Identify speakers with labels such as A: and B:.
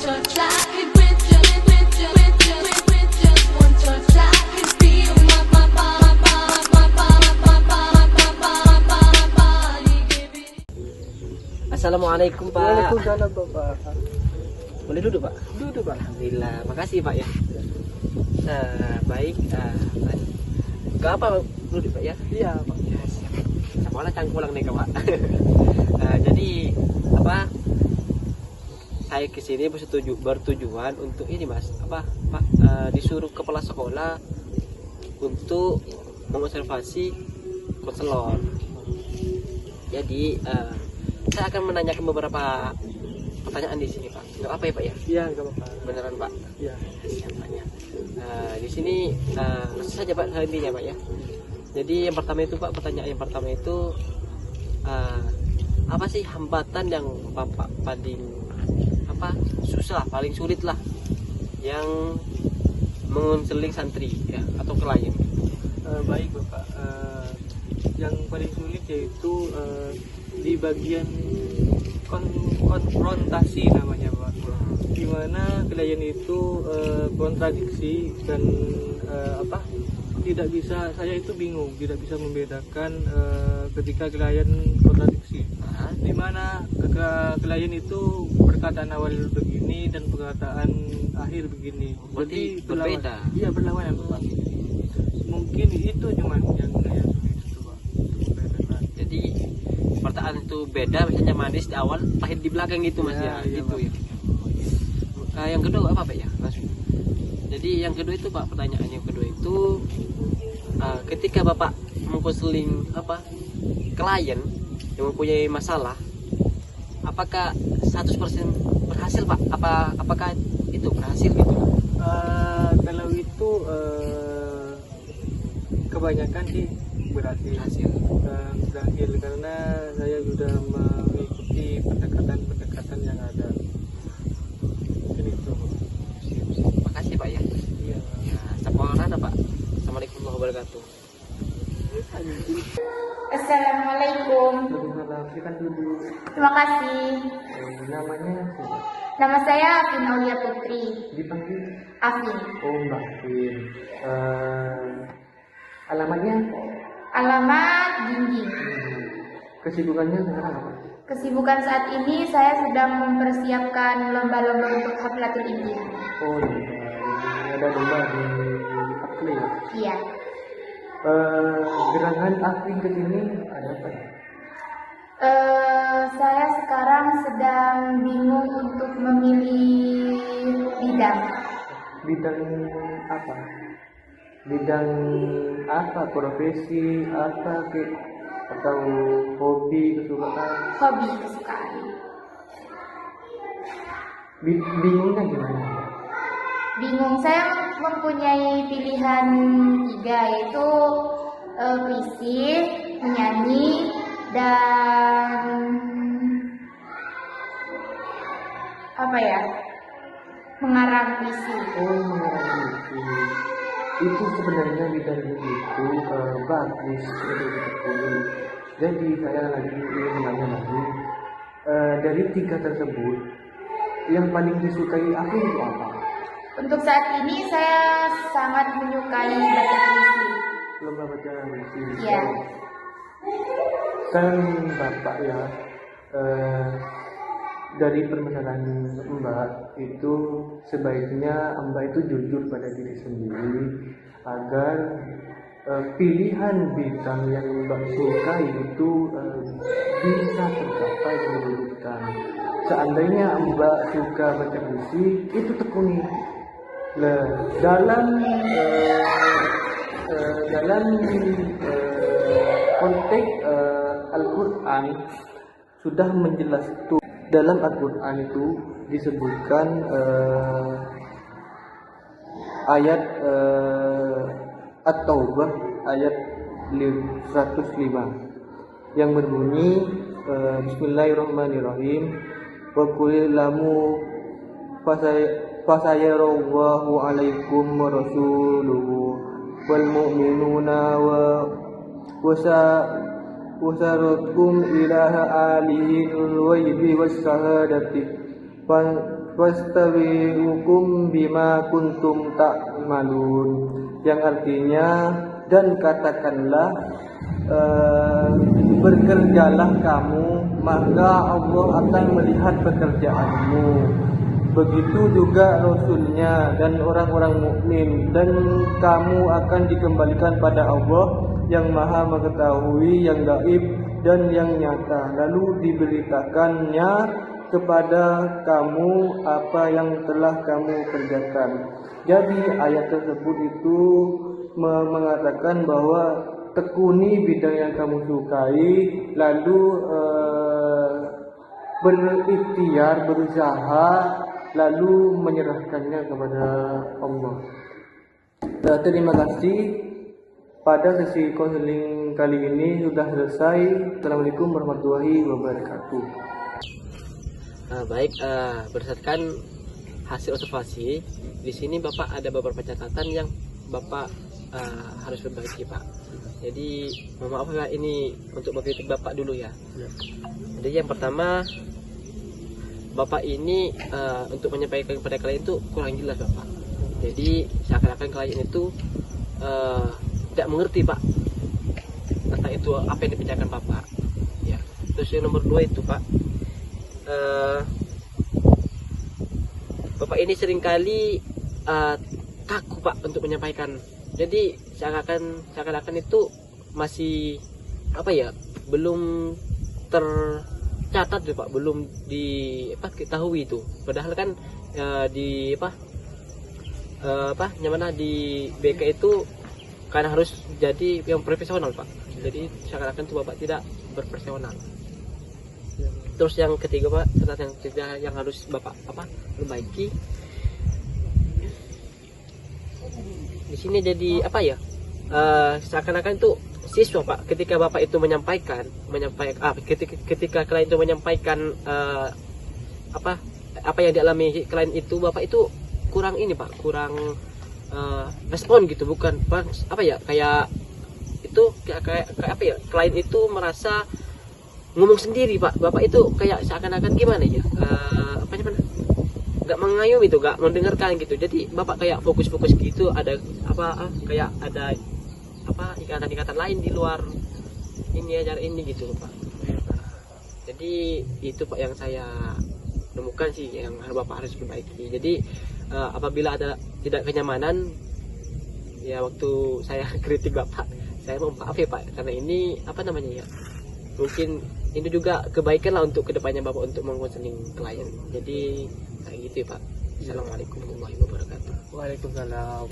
A: touch, I could with just one touch, I could feel my body giving.
B: Assalamualaikum Pak.
C: Waalaikumsalam Bapak.
B: Boleh duduk Pak?
C: Duduk Pak.
B: Alhamdulillah, makasih Pak ya. Baik. Ke apa duduk Pak ya?
C: Iya Pak.
B: Ya, siap. Sekolah cangkulang nih Pak. Jadi apa? Saya kesini bertujuan untuk ini Mas. Pak, disuruh kepala sekolah untuk mengobservasi konselor. Jadi saya akan menanyakan beberapa pertanyaan di sini Pak. Nggak apa ya Pak ya?
C: Iya nggak apa-apa.
B: Beneran Pak?
C: Iya.
B: Siap Pak ya. Di sini langsung saja Pak intinya Pak ya. Jadi yang pertama itu Pak, pertanyaan yang pertama itu apa sih hambatan yang Bapak paling susah, paling sulit lah yang mengonseling santri ya atau klien?
C: Baik Bapak. Yang paling sulit yaitu di bagian konfrontasi namanya Pak. Di mana klien itu kontradiksi dan saya itu bingung, tidak bisa membedakan ketika klien kontradiksi. Di mana klien itu perkataan awal begini dan perkataan akhir begini.
B: Berarti berbeda.
C: Iya, berlawanan Pak. Mungkin itu cuma yang saya sulit itu Pak. Membedakan.
B: Jadi perkataan itu beda, misalnya manis di awal, pahit di belakang gitu Mas ya,
C: Iya,
B: gitu
C: Pak.
B: ya. Yang kedua apa Pak ya? Langsung. Jadi yang kedua itu Pak, pertanyaan yang kedua itu ketika Bapak mengkonseling klien yang mempunyai masalah, apakah 100% berhasil Pak? Apakah itu berhasil gitu?
C: Kalau itu kebanyakan sih berhasil. Berhasil karena saya sudah mengikuti pendekatan yang ada. Jadi itu.
B: Makasih Pak ya.
C: Iya.
B: Sekolah ada Pak. Assalamualaikum warahmatullahi wabarakatuh.
D: Assalamualaikum.
C: Silakan dulu.
D: Terima kasih.
C: Namanya siapa?
D: Nama saya Afin Aulia Putri.
C: Dipanggil?
D: Afin.
C: Oh, Mbak Fin. Alamatnya?
D: Alamat Jinjing.
C: Kesibukannya sekarang apa?
D: Kesibukan saat ini saya sedang mempersiapkan lomba-lomba untuk Haflatul Imtihan.
C: Oh, ada lomba di Akli ya?
D: Iya.
C: Gerangan Afin ke sini ada apa ya?
D: Saya sekarang sedang bingung untuk memilih bidang.
C: Bidang apa? Bidang apa? Profesi apa atau hobi kesukaan?
D: Hobi kesukaan.
C: Bingungnya gimana?
D: Bingung, saya mempunyai pilihan 3 yaitu puisi, menyanyi, dan mengarang puisi.
C: Oh, mengarang puisi. Itu sebenarnya bidang itu bagus untuk ditekuni. Jadi saya lagi ingin menanya lagi, dari 3 tersebut yang paling disukai aku itu apa?
D: Untuk saat ini saya sangat menyukai baca puisi.
C: Lomba baca puisi.
D: Iya.
C: Kan Bapak ya, dari permasalahan Mbak itu sebaiknya Mbak itu jujur pada diri sendiri agar pilihan bidang yang Mbak sukai itu bisa tercapai diwujudkan. Seandainya Mbak suka baca puisi, itu tekuni. Dalam konteks Al-Quran sudah menjelaskan. Dalam Al-Quran itu disebutkan ayat At-Taubah ayat 105 yang berbunyi Bismillahirrahmanirrahim wa qul lamu fasayarallahu alaikum wa rasuluhu wal mu'minuna وسردكم إلى عالم الغيب والشهادة Wastawiukum bima kuntum ta'malun, yang artinya dan katakanlah bekerjalah kamu, maka Allah akan melihat pekerjaanmu. Begitu juga Rasulnya dan orang-orang mukmin, dan kamu akan dikembalikan pada Allah yang Maha mengetahui yang gaib dan yang nyata. Lalu diberitakannya kepada kamu apa yang telah kamu kerjakan. Jadi ayat tersebut itu mengatakan bahwa tekuni bidang yang kamu sukai, lalu berikhtiar, berusaha, lalu menyerahkannya kepada Allah. Terima kasih. Pada sesi konseling kali ini sudah selesai. Assalamualaikum warahmatullahi wabarakatuh.
B: Baik, berdasarkan hasil observasi di sini Bapak ada beberapa catatan yang Bapak harus perbaiki, Pak. Jadi mohon maaf ya, ini untuk mengkritik Bapak dulu ya. Jadi yang pertama, Bapak ini untuk menyampaikan kepada klien itu kurang jelas, Bapak. Jadi seakan-akan klien itu tidak mengerti, Pak, tentang itu apa yang dibicarakan Bapak. Ya. Terus yang nomor 2 itu, Pak, Bapak ini seringkali kaku, Pak, untuk menyampaikan. Jadi seakan-akan itu masih apa ya, belum tercatat tuh, Pak, belum diketahui itu. Padahal kan di nyamana di BK itu karena harus jadi yang profesional, Pak. Jadi seakan-akan itu Bapak tidak berprofesional. Terus yang ketiga, Pak, catatan yang harus Bapak perbaiki. Di sini jadi apa ya? Seakan-akan itu siswa, Pak, ketika Bapak itu menyampaikan ketika klien itu menyampaikan apa yang dialami klien itu, Bapak itu kurang ini, Pak, kurang respon gitu, bukan apa ya, kayak itu kayak apa ya, klien itu merasa ngomong sendiri, Pak. Bapak itu kayak seakan-akan gimana ya, nggak mengayomi itu, nggak mendengarkan gitu. Jadi Bapak kayak fokus-fokus gitu, ada kayak ada ikatan-ikatan lain di luar ini ajar ini gitu, Pak. Jadi itu, Pak, yang saya temukan sih yang Bapak harus perbaiki. Jadi apabila ada tidak kenyamanan ya waktu saya kritik Bapak, saya mohon maaf ya, Pak, karena ini ya, mungkin ini juga kebaikan lah untuk kedepannya Bapak untuk mengkonseling klien. Jadi kayak gitu ya, Pak. Assalamualaikum warahmatullahi wabarakatuh.
C: Waalaikumsalam.